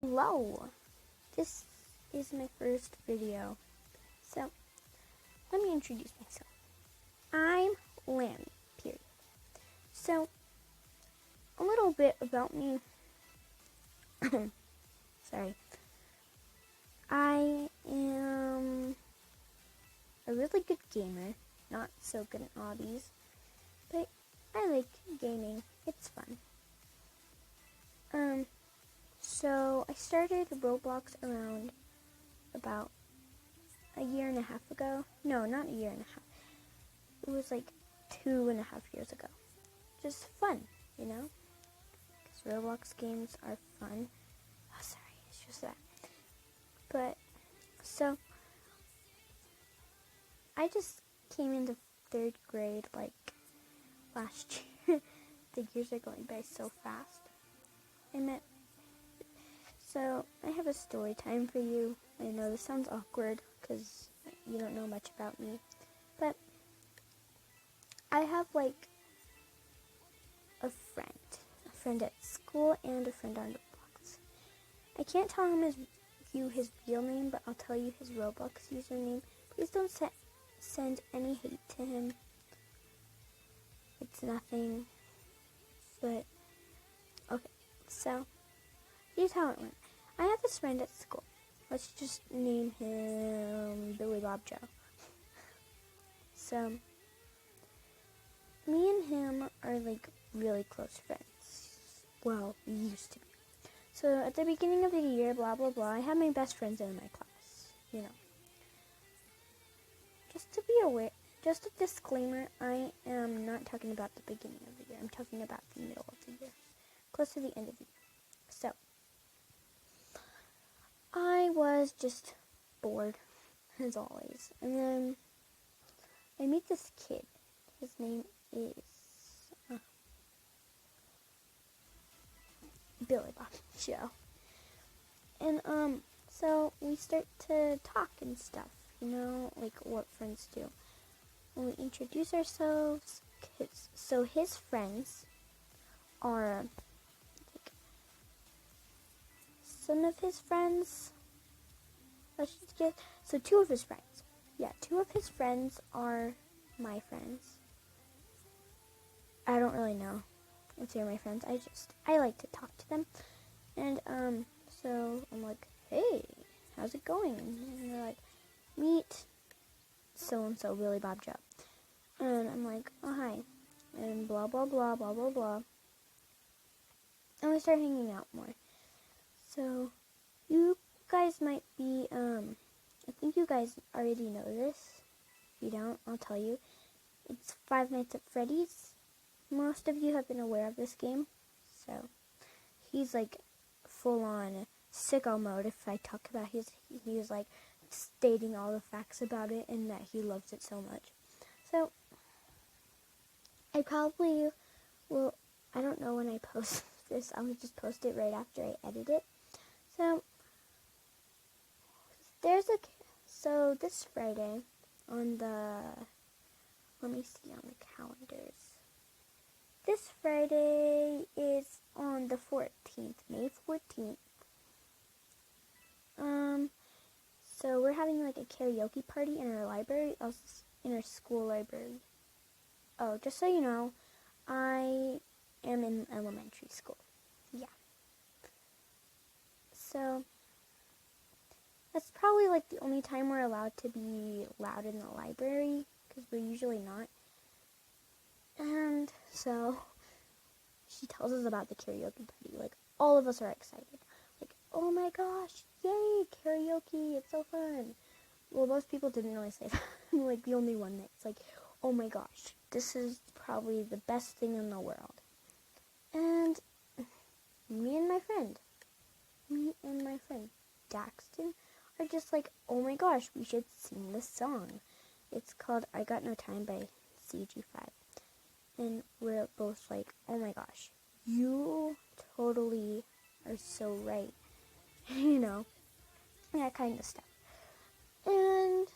Hello, this is my first video, so let me introduce myself. I'm Lammy, period. So, a little bit about me. Sorry. I am a really good gamer, not so good at hobbies, but I like gaming. It's fun. So I started Roblox around about a year and a half ago. No, not a year and a half. It was like 2.5 years ago. Just fun, you know? Because Roblox games are fun. Oh, sorry, it's just that. But, so, I just came into 3rd grade like last year. The years are going by so fast. So, I have a story time for you. I know this sounds awkward because you don't know much about me. But, I have like a friend at school and a friend on Roblox. I can't tell you his real name, but I'll tell you his Roblox username. Please don't send any hate to him. It's nothing, but okay. So here's how it went. I have this friend at school. Let's just name him Billy Bob Joe. So me and him are like really close friends. Well, we used to be. So at the beginning of the year, blah, blah, blah, I had my best friends in my class, you know. Just to be aware, just a disclaimer, I am not talking about the beginning of the year. I'm talking about the middle of the year, close to the end of the year. So I was just bored, as always. And then I meet this kid. His name is Billy Bob Joe. And so we start to talk and stuff, you know, like what friends do. And we introduce ourselves. So his friends are like some of his friends. So 2 of his friends. Yeah, 2 of his friends are my friends. I don't really know if they're my friends. I like to talk to them. And so I'm like, hey, how's it going? And they're like, meet so-and-so, Billy Bob Joe. And I'm like, oh, hi. And blah, blah, blah, blah, blah, blah. And we start hanging out more. So you guys might be, I think you guys already know this. If you don't, I'll tell you. It's Five Nights at Freddy's. Most of you have been aware of this game. So he's like full-on sicko mode if I talk about he's like stating all the facts about it and that he loves it so much. So I probably will, I don't know when I post this, I'll just post it right after I edit it. So so this Friday on let me see on the calendars. This Friday is on the 14th, May 14th. So we're having like a karaoke party in our library, in our school library. Oh, just so you know, I am in elementary school. Yeah. So that's probably like the only time we're allowed to be loud in the library, because we're usually not. And so she tells us about the karaoke party. Like, all of us are excited. Like, oh my gosh, yay, karaoke, it's so fun. Well, most people didn't really say that. I'm like the only one that's like, oh my gosh, this is probably the best thing in the world. And me and my friend Daxton are just like, oh my gosh, we should sing this song. It's called I Got No Time by CG5. And we're both like, oh my gosh, you totally are so right. You know, that kind of stuff. And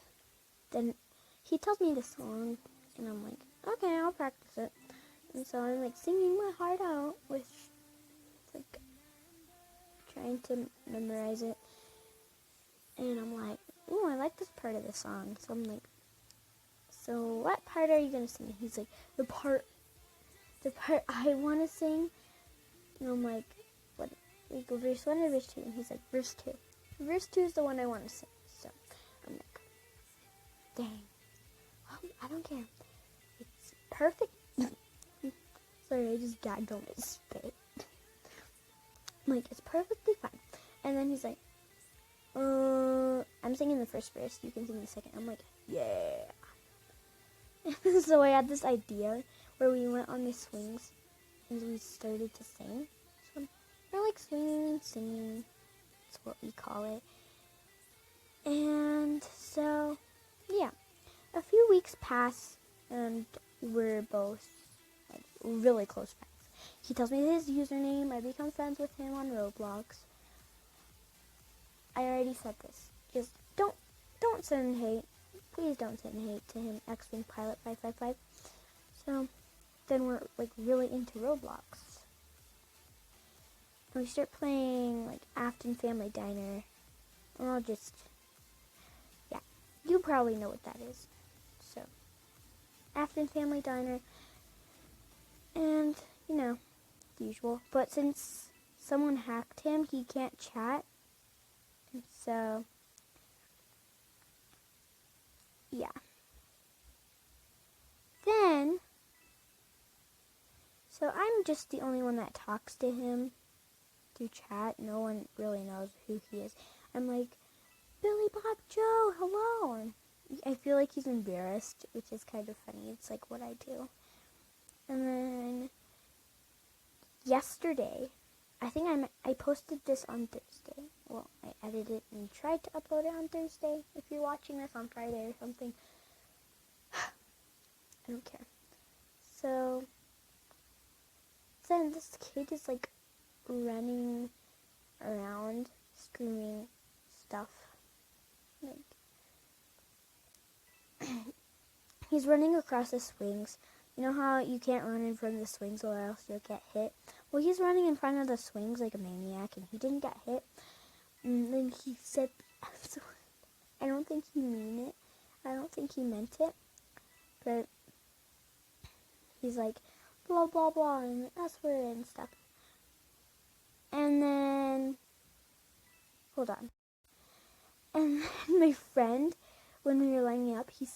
then he tells me the song, and I'm like, okay, I'll practice it. And so I'm like singing my heart out with like trying to memorize it. And I'm like, ooh, I like this part of the song. So I'm like, so what part are you going to sing? He's like, the part I want to sing. And I'm like, what? We go verse 1 or verse 2? And he's like, verse 2. Verse 2 is the one I want to sing. So I'm like, dang. Oh, I don't care. It's perfect. Sorry, I just gagged on my spit. I'm like, it's perfectly fine. And then he's like, I'm singing the first verse. You can sing the second. I'm like, yeah. So I had this idea where we went on the swings and we started to sing. So we're like swinging and singing. That's what we call it. And so, yeah. A few weeks pass and we're both like really close friends. He tells me his username. I become friends with him on Roblox. I already said this. Just don't send hate. Please don't send hate to him, X-Wing Pilot 555. So then we're like really into Roblox. And we start playing like Afton Family Diner. And I'll just, yeah, you probably know what that is. So Afton Family Diner. And, you know, the usual. But since someone hacked him, he can't chat. And so, yeah. Then, so I'm just the only one that talks to him through chat. No one really knows who he is. I'm like, Billy Bob Joe, hello. And I feel like he's embarrassed, which is kind of funny. It's like what I do. And then yesterday, I think I posted this on Thursday. Well, I edited it and tried to upload it on Thursday. If you're watching this on Friday or something, I don't care. So then this kid is like running around, screaming stuff. Like he's running across the swings. You know how you can't run in front of the swings or else you'll get hit? Well, he's running in front of the swings like a maniac, and he didn't get hit. And then he said, I don't think he mean it. I don't think he meant it. But he's like, blah, blah, blah, and the S word and stuff. And then, hold on. And then my friend, when we were lining up, he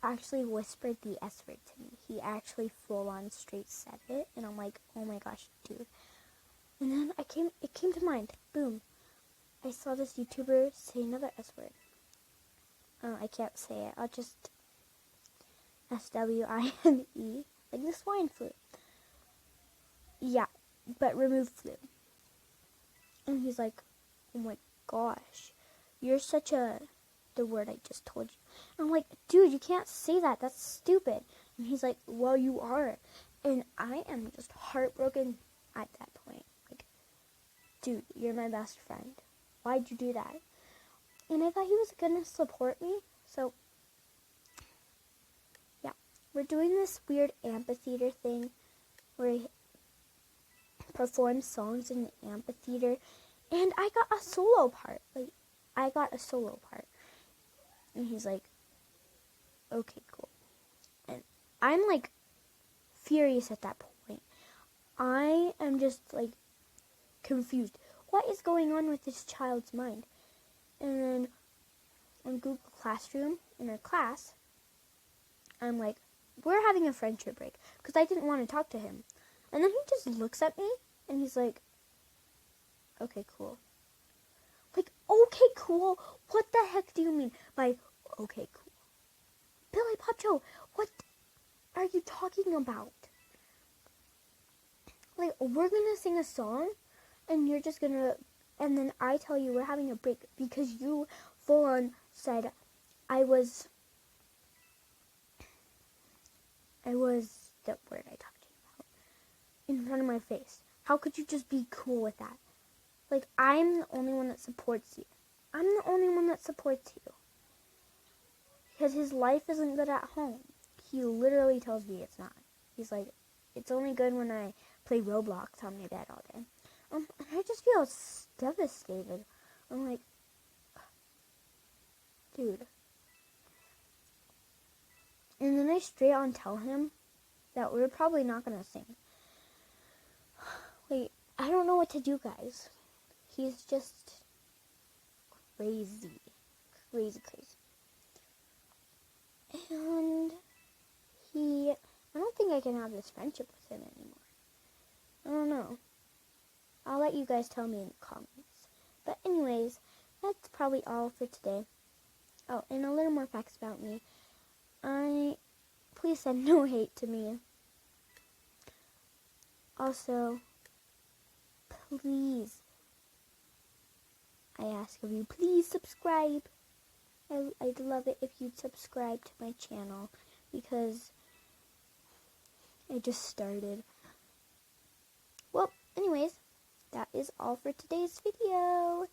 actually whispered the S word to me. He actually full on straight said it. And I'm like, oh my gosh, dude. And then it came to mind. Boom. I saw this YouTuber say another S word. I can't say it. I'll just SWINE. Like the swine flu. Yeah, but remove flu. And he's like, oh my gosh. You're such a... the word I just told you. And I'm like, dude, you can't say that. That's stupid. And he's like, well, you are. And I am just heartbroken at that point. Like, dude, you're my best friend. Why'd you do that? And I thought he was going to support me. So, yeah. We're doing this weird amphitheater thing where he performs songs in the amphitheater. And I got a solo part. And he's like, okay, cool. And I'm like furious at that point. I am just like confused. What is going on with this child's mind? And then on Google Classroom, in our class, I'm like, we're having a friendship break because I didn't want to talk to him. And then he just looks at me and he's like, okay, cool. Like, okay, cool? What the heck do you mean by okay, cool? Billy Bob Joe, what are you talking about? Like, we're gonna sing a song and you're just gonna, and then I tell you we're having a break because you full on said I was, the word I talked to you about, in front of my face. How could you just be cool with that? Like, I'm the only one that supports you. Because his life isn't good at home. He literally tells me it's not. He's like, it's only good when I play Roblox on my bed all day. And I just feel devastated. I'm like, dude. And then I straight on tell him that we're probably not going to sing. Wait, I don't know what to do, guys. He's just crazy. Crazy. And I don't think I can have this friendship with him anymore. I don't know. I'll let you guys tell me in the comments. But anyways, that's probably all for today. Oh, and a little more facts about me. Please send no hate to me. Also, please, I ask of you, please subscribe. I'd love it if you'd subscribe to my channel because I just started. Well, anyways, that is all for today's video.